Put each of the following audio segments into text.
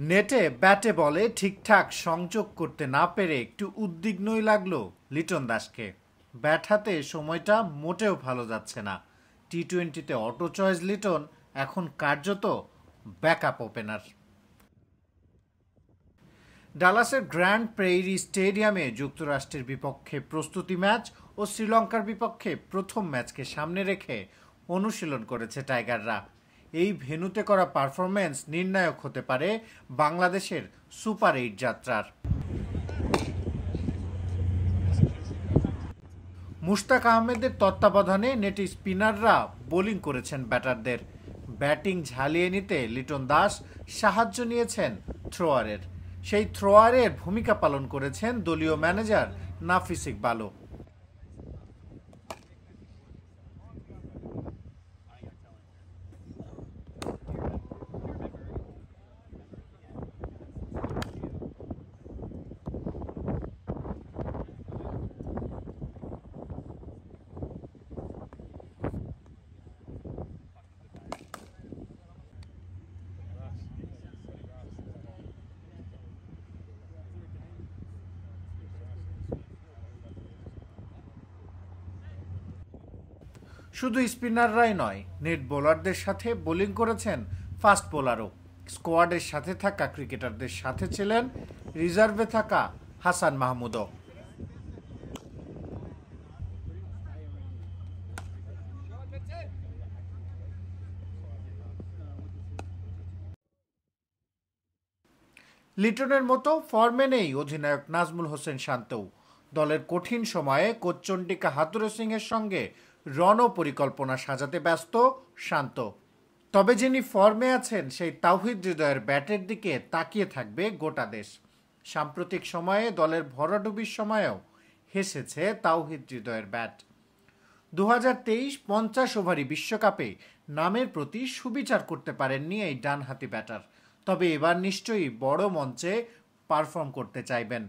নেটে ব্যাটে বলে ঠিকঠাক সংযোগ করতে না পেরে একটু উদ্বিগ্নই লাগলো লিটন দাসকে। ব্যাট হাতে সময়টা মোটেও ভালো যাচ্ছে না। টি-20-তে অটো চয়েস লিটন এখন কার্যত ব্যাকআপ ওপেনার। ডালাসের গ্র্যান্ড প্রেইরি স্টেডিয়ামে যুক্তরাষ্ট্রের বিপক্ষে প্রস্তুতি ম্যাচ ও শ্রীলঙ্কার বিপক্ষে প্রথম ম্যাচকে সামনে রেখে অনুশীলন করেছে টাইগাররা। এই ভেন্যুতে করা পারফরম্যান্স নির্ণায়ক হতে পারে বাংলাদেশের সুপার 8 যাত্রার। মুশতাক আহমেদের তত্ত্বাবধানে নেটে স্পিনাররা বোলিং করেছেন ব্যাটারদের। ব্যাটিং ঝালিয়ে নিতে লিটন দাস সাহায্য নিয়েছেন থ্রোয়ারের। সেই থ্রোয়ারের ভূমিকা পালন করেছেন দলীয় ম্যানেজার নাফিস ইকবালও। শুধু স্পিনাররাই নয়, নেট বোলারদের সাথে বোলিং করেছেন ফাস্ট বোলারও। স্কোয়াডের সাথে থাকা ক্রিকেটারদের সাথে ছিলেন রিজার্ভে থাকা হাসান মাহমুদও। লিটনের মতো ফর্মে নেই অধিনায়ক নাজমুল হোসেন শান্তও। দলের কঠিন সময়ে কোচ চন্ডিকা হাথুরু সিং এর সঙ্গে রণ পরিকল্পনা সাজাতে ব্যস্ত শান্ত। তবে যিনি ফর্মে আছেন সেই তাওহিদ হৃদয়ের ব্যাটের দিকে তাকিয়ে থাকবে গোটা দেশ। সাম্প্রতিক সময়ে দলের ভরাডুবির সময়েও হেসেছে তাওহিদ হৃদয়ের ব্যাট। 2023 50 ওভারি বিশ্বকাপে নামের প্রতি সুবিচার করতে পারেননি এই ডানহাতি ব্যাটার। তবে এবার নিশ্চয়ই বড় মঞ্চে পারফর্ম করতে চাইবেন।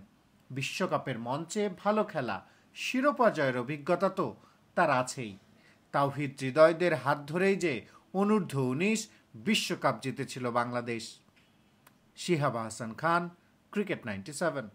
বিশ্বকাপের মঞ্চে ভালো খেলা, শিরোপা জয়ের অভিজ্ঞতা তো তার আছেই। তাওহিদ হৃদয়দের হাত ধরেই যে অনূর্ধ্ব-19 বিশ্বকাপ জিতেছিল বাংলাদেশ। শিহাব হাসান খান, ক্রিকেট 97।